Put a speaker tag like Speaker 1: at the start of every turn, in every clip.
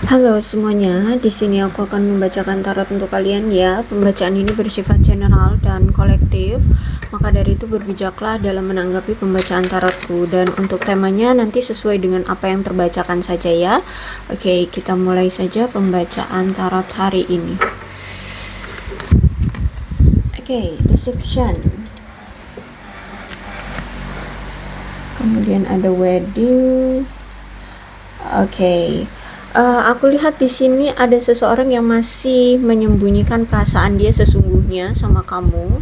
Speaker 1: Halo semuanya, di sini aku akan membacakan tarot untuk kalian ya. Pembacaan ini bersifat general dan kolektif, maka dari itu berbijaklah dalam menanggapi pembacaan tarotku. Dan untuk temanya nanti sesuai dengan apa yang terbacakan saja ya. Oke, kita mulai saja pembacaan tarot hari ini. Oke, deception. Kemudian ada wedding. Oke. Aku lihat di sini ada seseorang yang masih menyembunyikan perasaan dia sesungguhnya sama kamu.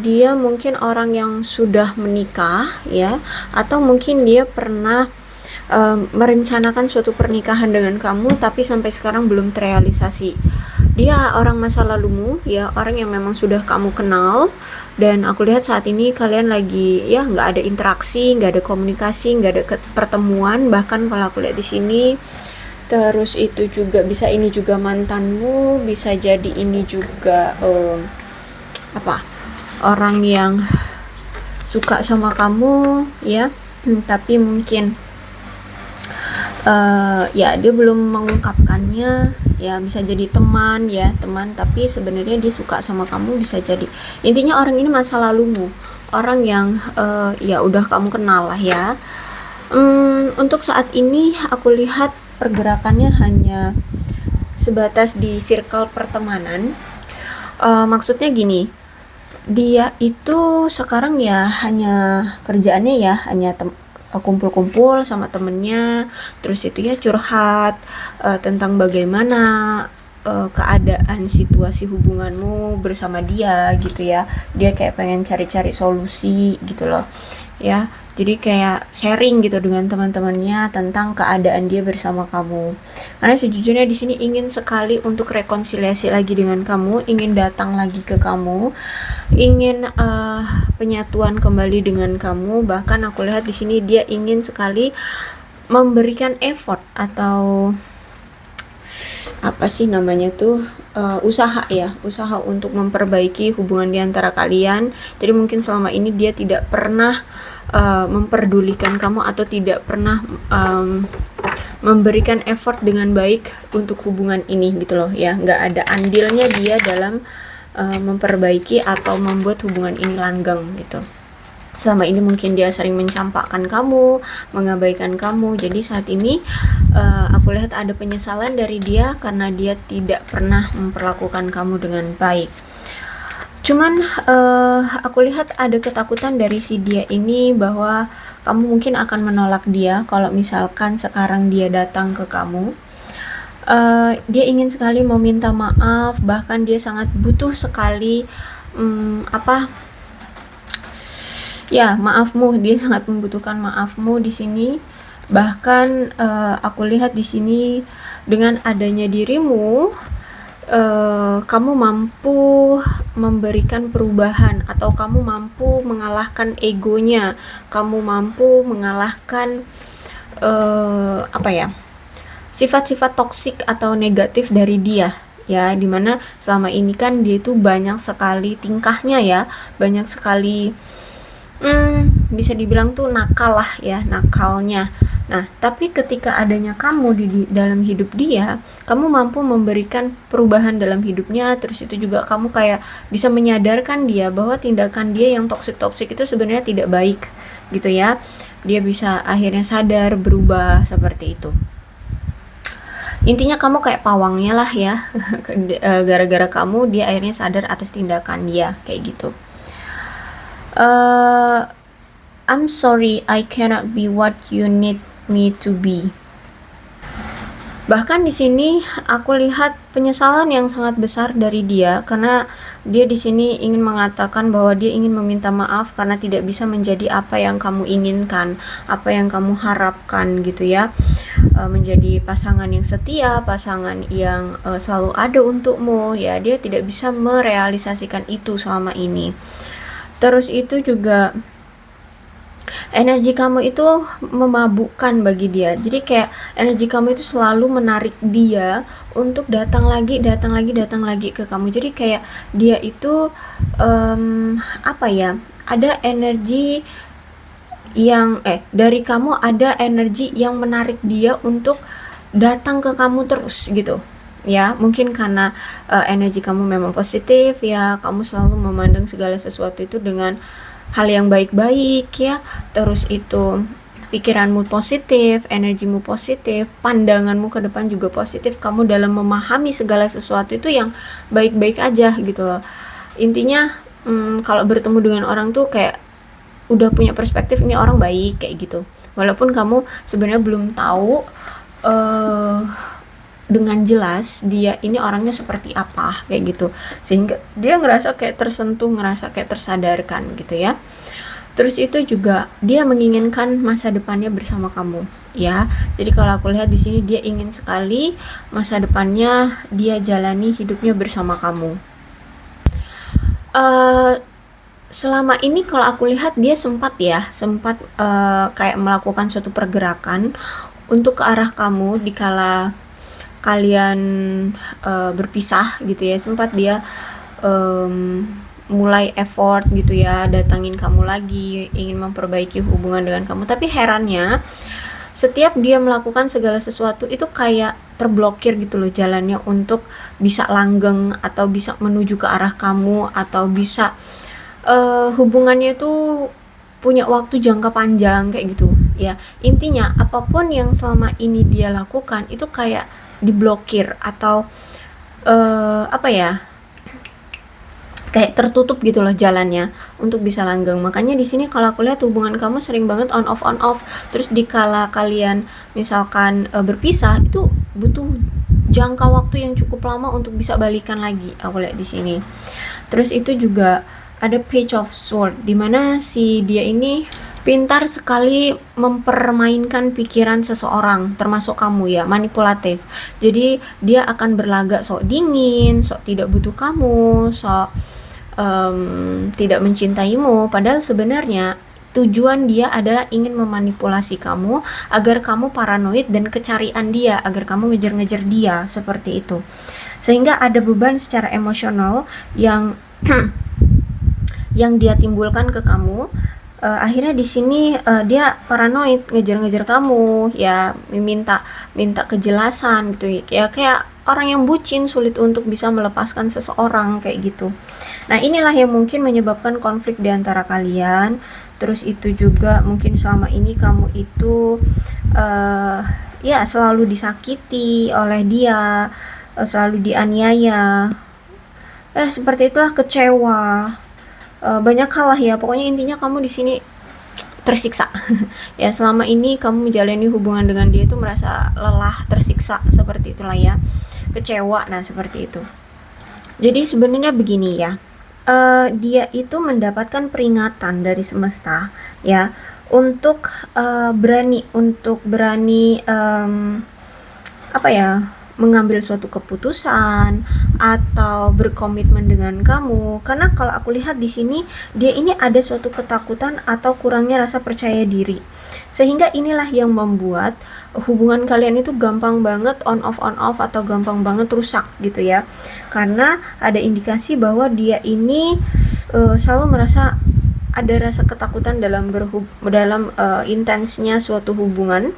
Speaker 1: Dia mungkin orang yang sudah menikah ya, atau mungkin dia pernah merencanakan suatu pernikahan dengan kamu tapi sampai sekarang belum terrealisasi. Dia orang masa lalumu ya, orang yang memang sudah kamu kenal, dan aku lihat saat ini kalian lagi ya nggak ada interaksi, nggak ada komunikasi, nggak ada pertemuan. Bahkan kalau aku lihat di sini, terus itu juga bisa ini juga mantanmu, bisa jadi ini juga orang yang suka sama kamu ya. Tapi mungkin ya dia belum mengungkapkannya ya, bisa jadi teman ya, teman tapi sebenarnya dia suka sama kamu, bisa jadi. Intinya orang ini masa lalumu, orang yang ya udah kamu kenal lah ya. Untuk saat ini aku lihat pergerakannya hanya sebatas di circle pertemanan. Maksudnya gini, dia itu sekarang ya hanya kerjaannya ya hanya kumpul-kumpul sama temennya, terus itu ya curhat tentang bagaimana keadaan situasi hubunganmu bersama dia gitu ya. Dia kayak pengen cari-cari solusi gitu loh ya, jadi kayak sharing gitu dengan teman-temannya tentang keadaan dia bersama kamu. Karena sejujurnya di sini ingin sekali untuk rekonsiliasi lagi dengan kamu, ingin datang lagi ke kamu, ingin penyatuan kembali dengan kamu. Bahkan aku lihat di sini dia ingin sekali memberikan effort atau apa sih namanya tuh, usaha ya, usaha untuk memperbaiki hubungan di antara kalian. Jadi mungkin selama ini dia tidak pernah memperdulikan kamu atau tidak pernah memberikan effort dengan baik untuk hubungan ini gitu loh ya. Nggak ada andilnya dia dalam memperbaiki atau membuat hubungan ini langgeng gitu. Selama ini mungkin dia sering mencampakkan kamu, mengabaikan kamu. Jadi saat ini aku lihat ada penyesalan dari dia karena dia tidak pernah memperlakukan kamu dengan baik. Cuman aku lihat ada ketakutan dari si dia ini bahwa kamu mungkin akan menolak dia kalau misalkan sekarang dia datang ke kamu. Dia ingin sekali meminta maaf, bahkan dia sangat butuh sekali ya maafmu. Dia sangat membutuhkan maafmu di sini. Bahkan aku lihat di sini dengan adanya dirimu, kamu mampu memberikan perubahan, atau kamu mampu mengalahkan egonya, kamu mampu mengalahkan sifat-sifat toksik atau negatif dari dia ya, dimana selama ini kan dia itu banyak sekali tingkahnya ya, banyak sekali bisa dibilang tuh nakal lah ya, nakalnya. Nah, tapi ketika adanya kamu di dalam hidup dia, kamu mampu memberikan perubahan dalam hidupnya. Terus itu juga kamu kayak bisa menyadarkan dia bahwa tindakan dia yang toksik-toksik itu sebenarnya tidak baik gitu ya. Dia bisa akhirnya sadar, berubah seperti itu. Intinya kamu kayak pawangnya lah ya. Gara-gara kamu dia akhirnya sadar atas tindakan dia kayak gitu. I'm sorry, I cannot be what you need me to be. Bahkan di sini aku lihat penyesalan yang sangat besar dari dia, karena dia di sini ingin mengatakan bahwa dia ingin meminta maaf karena tidak bisa menjadi apa yang kamu inginkan, apa yang kamu harapkan gitu ya. Menjadi pasangan yang setia, pasangan yang selalu ada untukmu ya. Dia tidak bisa merealisasikan itu selama ini. Terus itu juga energi kamu itu memabukkan bagi dia. Jadi kayak energi kamu itu selalu menarik dia untuk datang lagi ke kamu. Jadi kayak dia itu ada energi yang dari kamu, ada energi yang menarik dia untuk datang ke kamu terus gitu ya. Mungkin karena energi kamu memang positif ya, kamu selalu memandang segala sesuatu itu dengan hal yang baik-baik ya. Terus itu pikiranmu positif, energimu positif, pandanganmu ke depan juga positif, kamu dalam memahami segala sesuatu itu yang baik-baik aja gitu loh. Intinya kalau bertemu dengan orang tuh kayak udah punya perspektif ini orang baik kayak gitu, walaupun kamu sebenarnya belum tahu uh, dengan jelas dia ini orangnya seperti apa kayak gitu, sehingga dia ngerasa kayak tersentuh, ngerasa kayak tersadarkan gitu ya. Terus itu juga dia menginginkan masa depannya bersama kamu ya. Jadi kalau aku lihat di sini dia ingin sekali masa depannya dia jalani hidupnya bersama kamu. Uh, Selama ini kalau aku lihat dia sempat kayak melakukan suatu pergerakan untuk ke arah kamu dikala kalian berpisah gitu ya. Sempat dia um, mulai effort gitu ya, datangin kamu lagi, ingin memperbaiki hubungan dengan kamu. Tapi herannya setiap dia melakukan segala sesuatu itu kayak terblokir gitu loh jalannya untuk bisa langgeng atau bisa menuju ke arah kamu, atau bisa hubungannya itu punya waktu jangka panjang kayak gitu ya. Intinya apapun yang selama ini dia lakukan itu kayak diblokir atau apa ya, kayak tertutup gitu loh jalannya untuk bisa langgeng. Makanya di sini kalau aku lihat hubungan kamu sering banget on off. Terus dikala kalian misalkan berpisah itu butuh jangka waktu yang cukup lama untuk bisa balikan lagi. Aku lihat di sini. Terus itu juga ada Page of Sword, dimana si dia ini pintar sekali mempermainkan pikiran seseorang, termasuk kamu ya, manipulatif. Jadi dia akan berlagak sok dingin, sok tidak butuh kamu, sok tidak mencintaimu, padahal sebenarnya tujuan dia adalah ingin memanipulasi kamu agar kamu paranoid dan kecarian dia, agar kamu ngejar-ngejar dia seperti itu. Sehingga ada beban secara emosional yang yang dia timbulkan ke kamu. Akhirnya di sini dia paranoid, ngejar-ngejar kamu ya, minta kejelasan gitu ya, kayak orang yang bucin, sulit untuk bisa melepaskan seseorang kayak gitu. Nah inilah yang mungkin menyebabkan konflik di antara kalian. Terus itu juga mungkin selama ini kamu itu ya selalu disakiti oleh dia, selalu dianiaya, seperti itulah, kecewa, banyak hal lah ya. Pokoknya intinya kamu di sini tersiksa ya. Selama ini kamu menjalani hubungan dengan dia itu merasa lelah, tersiksa, seperti itulah ya, kecewa. Nah seperti itu. Jadi sebenarnya begini ya, dia itu mendapatkan peringatan dari semesta ya untuk berani apa ya, mengambil suatu keputusan atau berkomitmen dengan kamu. Karena kalau aku lihat di sini dia ini ada suatu ketakutan atau kurangnya rasa percaya diri. Sehingga inilah yang membuat hubungan kalian itu gampang banget on off atau gampang banget rusak gitu ya. Karena ada indikasi bahwa dia ini selalu merasa ada rasa ketakutan dalam intensnya suatu hubungan,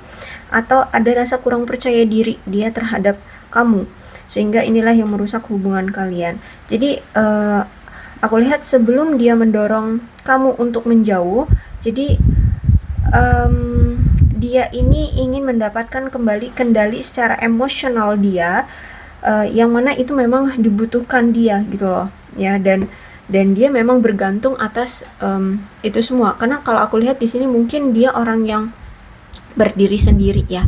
Speaker 1: atau ada rasa kurang percaya diri dia terhadap kamu, sehingga inilah yang merusak hubungan kalian. Jadi aku lihat sebelum dia mendorong kamu untuk menjauh, jadi dia ini ingin mendapatkan kembali kendali secara emosional dia, yang mana itu memang dibutuhkan dia gitu loh ya. Dan dia memang bergantung atas itu semua. Karena kalau aku lihat di sini mungkin dia orang yang berdiri sendiri ya.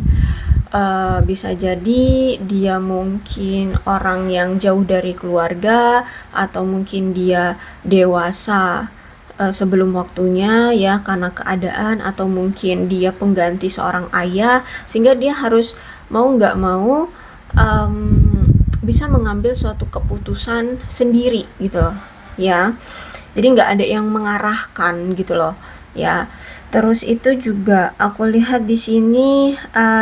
Speaker 1: Bisa jadi dia mungkin orang yang jauh dari keluarga, atau mungkin dia dewasa sebelum waktunya ya karena keadaan, atau mungkin dia pengganti seorang ayah, sehingga dia harus mau nggak mau bisa mengambil suatu keputusan sendiri gitu loh ya. Jadi nggak ada yang mengarahkan gitu loh ya. Terus itu juga aku lihat di sini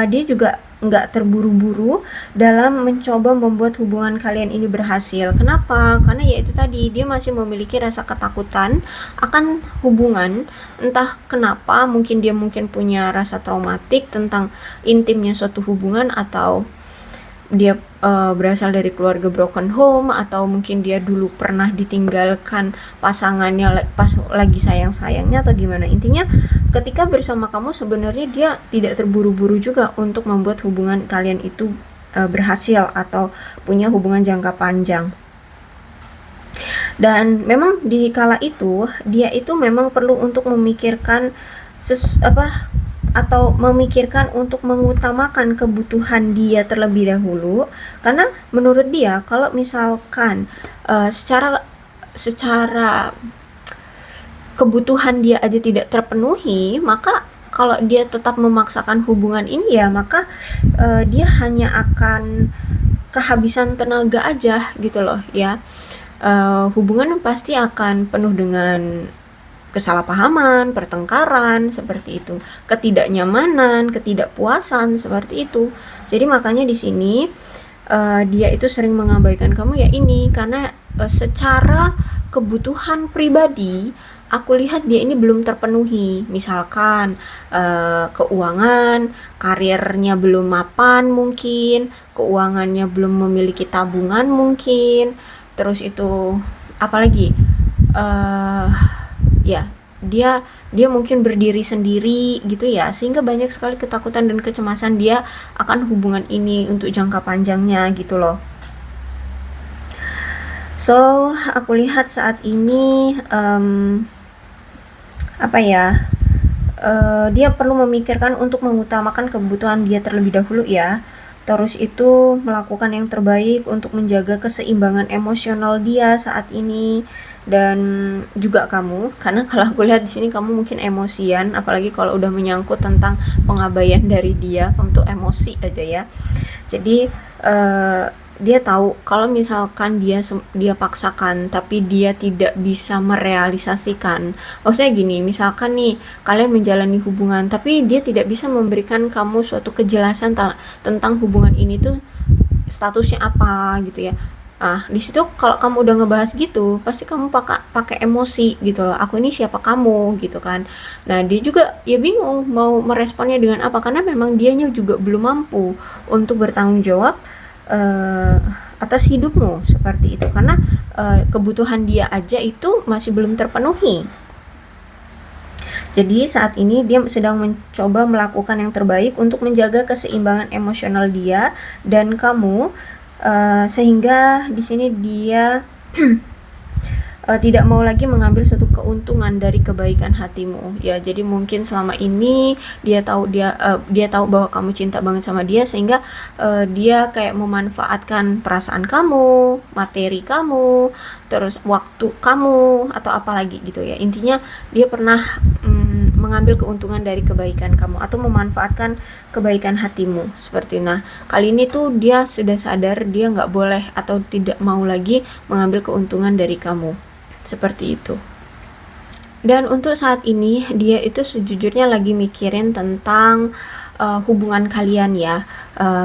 Speaker 1: dia juga nggak terburu-buru dalam mencoba membuat hubungan kalian ini berhasil. Kenapa? Karena ya itu tadi, dia masih memiliki rasa ketakutan akan hubungan. Entah kenapa, mungkin dia punya rasa traumatik tentang intimnya suatu hubungan, atau dia berasal dari keluarga broken home, atau mungkin dia dulu pernah ditinggalkan pasangannya pas lagi sayang-sayangnya atau gimana. Intinya ketika bersama kamu sebenarnya dia tidak terburu-buru juga untuk membuat hubungan kalian itu berhasil atau punya hubungan jangka panjang. Dan memang di kala itu dia itu memang perlu untuk memikirkan atau memikirkan untuk mengutamakan kebutuhan dia terlebih dahulu, karena menurut dia kalau misalkan secara kebutuhan dia aja tidak terpenuhi, maka kalau dia tetap memaksakan hubungan ini ya maka dia hanya akan kehabisan tenaga aja gitu loh ya. Hubungan pasti akan penuh dengan kesalahpahaman, pertengkaran seperti itu, ketidaknyamanan, ketidakpuasan seperti itu. Jadi makanya di sini dia itu sering mengabaikan kamu ya ini karena secara kebutuhan pribadi aku lihat dia ini belum terpenuhi. Misalkan keuangan, karirnya belum mapan mungkin, keuangannya belum memiliki tabungan mungkin, terus itu apalagi ya dia mungkin berdiri sendiri gitu ya, sehingga banyak sekali ketakutan dan kecemasan dia akan hubungan ini untuk jangka panjangnya gitu loh. So aku lihat saat ini dia perlu memikirkan untuk mengutamakan kebutuhan dia terlebih dahulu ya. Terus itu melakukan yang terbaik untuk menjaga keseimbangan emosional dia saat ini, dan juga kamu, karena kalau aku lihat di sini kamu mungkin emosian, apalagi kalau udah menyangkut tentang pengabaian dari dia, kamu tuh emosi aja ya. Jadi dia tahu kalau misalkan dia paksakan tapi dia tidak bisa merealisasikan. Maksudnya gini, misalkan nih kalian menjalani hubungan tapi dia tidak bisa memberikan kamu suatu kejelasan tentang hubungan ini tuh statusnya apa gitu ya. Nah, di situ kalau kamu udah ngebahas gitu, pasti kamu pakai emosi gitu. Aku ini siapa kamu gitu kan. Nah, dia juga ya bingung mau meresponnya dengan apa, karena memang dianya juga belum mampu untuk bertanggung jawab atas hidupmu seperti itu, karena kebutuhan dia aja itu masih belum terpenuhi. Jadi saat ini dia sedang mencoba melakukan yang terbaik untuk menjaga keseimbangan emosional dia dan kamu, sehingga di sini dia tidak mau lagi mengambil suatu keuntungan dari kebaikan hatimu ya. Jadi mungkin selama ini dia tahu bahwa kamu cinta banget sama dia, sehingga dia kayak memanfaatkan perasaan kamu, materi kamu, terus waktu kamu atau apalagi gitu ya. Intinya dia pernah mengambil keuntungan dari kebaikan kamu atau memanfaatkan kebaikan hatimu seperti. Nah, kali ini tuh dia sudah sadar dia nggak boleh atau tidak mau lagi mengambil keuntungan dari kamu seperti itu. Dan untuk saat ini dia itu sejujurnya lagi mikirin tentang hubungan kalian ya.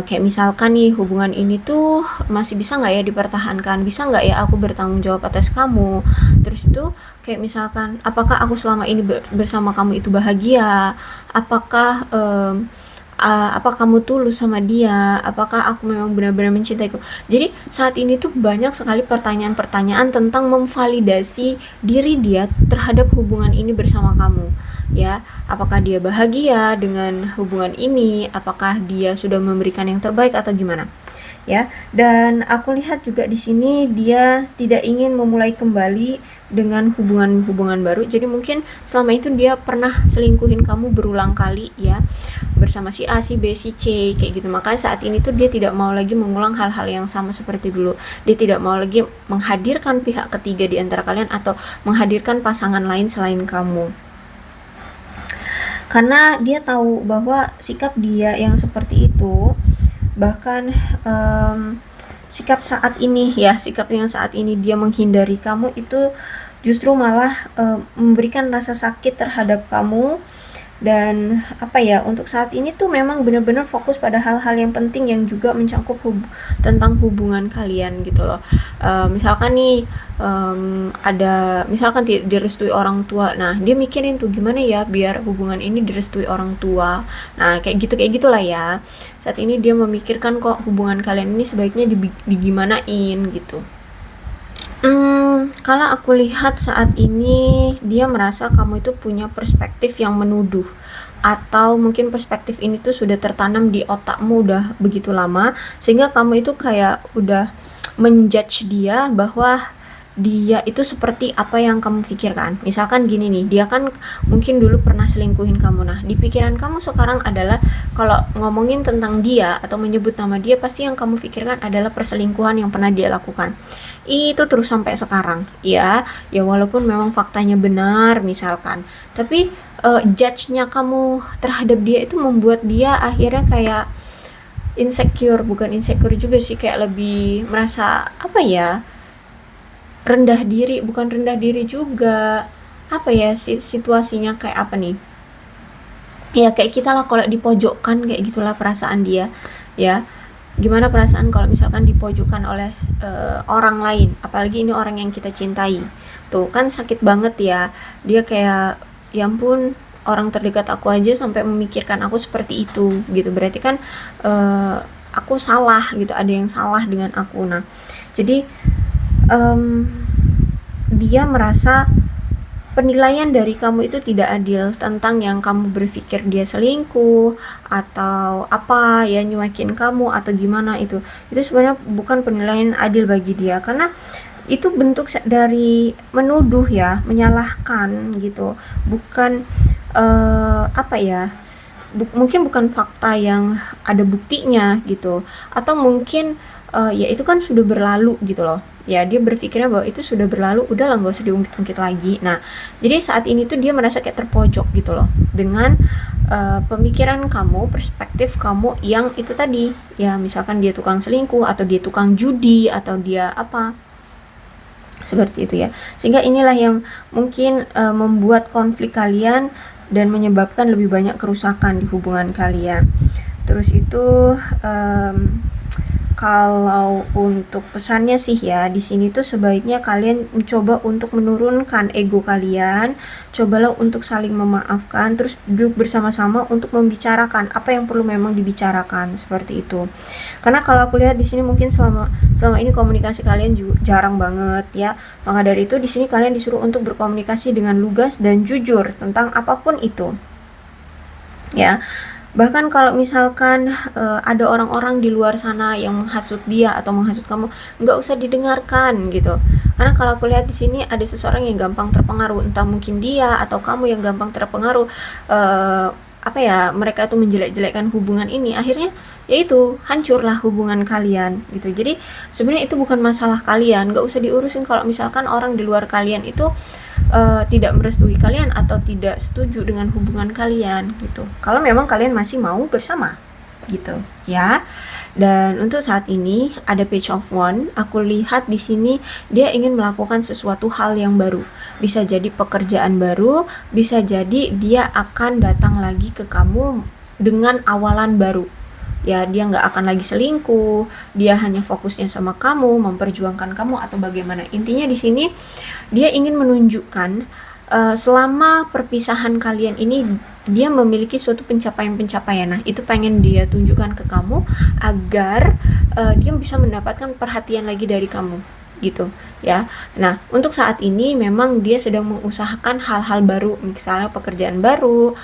Speaker 1: Kayak misalkan nih hubungan ini tuh masih bisa nggak ya dipertahankan, bisa nggak ya aku bertanggung jawab atas kamu. Terus itu kayak misalkan apakah aku selama ini bersama kamu itu bahagia, apakah apa kamu tulus sama dia, apakah aku memang benar-benar mencintaiku. Jadi saat ini tuh banyak sekali pertanyaan-pertanyaan tentang memvalidasi diri dia terhadap hubungan ini bersama kamu ya. Apakah dia bahagia dengan hubungan ini, apakah dia sudah memberikan yang terbaik atau gimana ya. Dan aku lihat juga di sini dia tidak ingin memulai kembali dengan hubungan-hubungan baru. Jadi mungkin selama itu dia pernah selingkuhin kamu berulang kali ya, bersama si A, si B, si C kayak gitu. Makanya saat ini tuh dia tidak mau lagi mengulang hal-hal yang sama seperti dulu. Dia tidak mau lagi menghadirkan pihak ketiga di antara kalian atau menghadirkan pasangan lain selain kamu. Karena dia tahu bahwa sikap dia yang seperti itu, bahkan sikap yang saat ini dia menghindari kamu itu justru malah memberikan rasa sakit terhadap kamu, Dan apa ya, untuk saat ini tuh memang benar-benar fokus pada hal-hal yang penting yang juga mencangkup tentang hubungan kalian gitu loh. Misalkan nih ada misalkan direstui orang tua, nah dia mikirin tuh gimana ya biar hubungan ini direstui orang tua. Nah kayak gitulah ya. Saat ini dia memikirkan kok hubungan kalian ini sebaiknya digimanain gitu. Kalau aku lihat saat ini dia merasa kamu itu punya perspektif yang menuduh, atau mungkin perspektif ini tuh sudah tertanam di otakmu udah begitu lama sehingga kamu itu kayak udah menjudge dia bahwa dia itu seperti apa yang kamu pikirkan. Misalkan gini nih, dia kan mungkin dulu pernah selingkuhin kamu. Nah, di pikiran kamu sekarang adalah kalau ngomongin tentang dia atau menyebut nama dia, pasti yang kamu pikirkan adalah perselingkuhan yang pernah dia lakukan. Itu terus sampai sekarang, ya. Ya walaupun memang faktanya benar misalkan, tapi judge-nya kamu terhadap dia itu membuat dia akhirnya kayak insecure, bukan insecure juga sih, kayak lebih merasa apa ya, rendah diri, bukan rendah diri juga, apa ya situasinya kayak apa nih, ya kayak kita lah kalau dipojokkan, kayak gitulah perasaan dia ya. Gimana perasaan kalau misalkan dipojokkan oleh orang lain, apalagi ini orang yang kita cintai, tuh kan sakit banget ya. Dia kayak ya ampun, orang terdekat aku aja sampai memikirkan aku seperti itu gitu, berarti kan aku salah gitu, ada yang salah dengan aku. Nah jadi um, dia merasa penilaian dari kamu itu tidak adil tentang yang kamu berpikir dia selingkuh atau apa ya, nyuekin kamu atau gimana. Itu sebenarnya bukan penilaian adil bagi dia, karena itu bentuk dari menuduh ya, menyalahkan gitu, bukan apa ya, mungkin bukan fakta yang ada buktinya gitu, atau mungkin ya itu kan sudah berlalu gitu loh ya, dia berpikirnya bahwa itu sudah berlalu, udah lah nggak usah diungkit-ungkit lagi. Nah jadi saat ini tuh dia merasa kayak terpojok gitu loh dengan pemikiran kamu, perspektif kamu yang itu tadi ya, misalkan dia tukang selingkuh atau dia tukang judi atau dia apa seperti itu ya. Sehingga inilah yang mungkin membuat konflik kalian dan menyebabkan lebih banyak kerusakan di hubungan kalian. Terus itu kalau untuk pesannya sih ya, di sini tuh sebaiknya kalian mencoba untuk menurunkan ego kalian, cobalah untuk saling memaafkan, terus duduk bersama-sama untuk membicarakan apa yang perlu memang dibicarakan, seperti itu. Karena kalau aku lihat di sini mungkin selama ini komunikasi kalian juga jarang banget ya. Maka dari itu di sini kalian disuruh untuk berkomunikasi dengan lugas dan jujur tentang apapun itu. Ya. Bahkan kalau misalkan ada orang-orang di luar sana yang menghasut dia atau menghasut kamu, nggak usah didengarkan gitu. Karena kalau aku lihat di sini ada seseorang yang gampang terpengaruh, entah mungkin dia atau kamu yang gampang terpengaruh, apa ya, mereka tuh menjelek-jelekkan hubungan ini, akhirnya yaitu hancurlah hubungan kalian gitu. Jadi sebenarnya itu bukan masalah kalian, nggak usah diurusin kalau misalkan orang di luar kalian itu tidak merestui kalian atau tidak setuju dengan hubungan kalian gitu. Kalau memang kalian masih mau bersama gitu ya. Dan untuk saat ini ada page of one, aku lihat di sini dia ingin melakukan sesuatu hal yang baru. Bisa jadi pekerjaan baru, bisa jadi dia akan datang lagi ke kamu dengan awalan baru. Ya dia nggak akan lagi selingkuh, dia hanya fokusnya sama kamu, memperjuangkan kamu atau bagaimana. Intinya di sini dia ingin menunjukkan selama perpisahan kalian ini dia memiliki suatu pencapaian-pencapaian. Nah itu pengen dia tunjukkan ke kamu agar dia bisa mendapatkan perhatian lagi dari kamu gitu ya. Nah untuk saat ini memang dia sedang mengusahakan hal-hal baru, misalnya pekerjaan baru,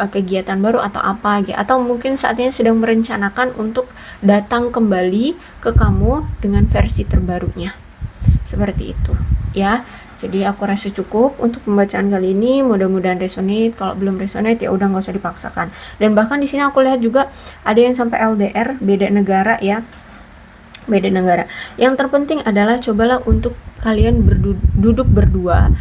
Speaker 1: kegiatan baru atau apa gitu, atau mungkin saat ini sedang merencanakan untuk datang kembali ke kamu dengan versi terbarunya, seperti itu ya. Jadi aku rasa cukup untuk pembacaan kali ini, mudah-mudahan resonate. Kalau belum resonate ya udah nggak usah dipaksakan. Dan bahkan di sini aku lihat juga ada yang sampai LDR, beda negara ya, beda negara. Yang terpenting adalah cobalah untuk kalian duduk berdua,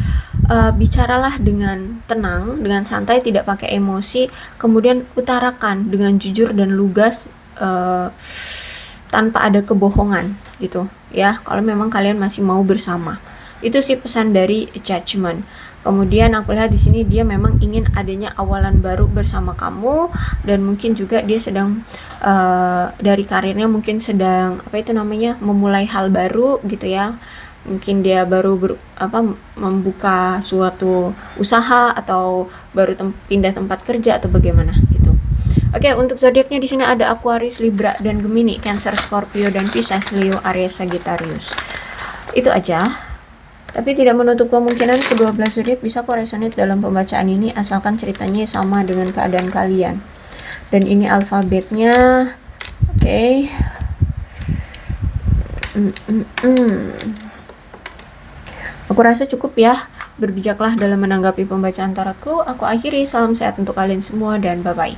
Speaker 1: bicaralah dengan tenang, dengan santai, tidak pakai emosi, kemudian utarakan dengan jujur dan lugas, tanpa ada kebohongan gitu ya, kalau memang kalian masih mau bersama Itu sih pesan dari Judgment. Kemudian aku lihat di sini dia memang ingin adanya awalan baru bersama kamu, dan mungkin juga dia sedang dari karirnya mungkin sedang apa itu namanya, memulai hal baru gitu ya. Mungkin dia baru membuka suatu usaha atau baru pindah tempat kerja atau bagaimana gitu. Oke, untuk zodiaknya di sini ada Aquarius, Libra, dan Gemini, Cancer, Scorpio, dan Pisces, Leo, Aries, Sagittarius. Itu aja. Tapi tidak menutup kemungkinan kedua belas zodiak bisa kok resonate dalam pembacaan ini, asalkan ceritanya sama dengan keadaan kalian. Dan ini alfabetnya. Oke. Aku rasa cukup ya. Berbijaklah dalam menanggapi pembacaan tarotku. Aku akhiri, salam sehat untuk kalian semua dan bye-bye.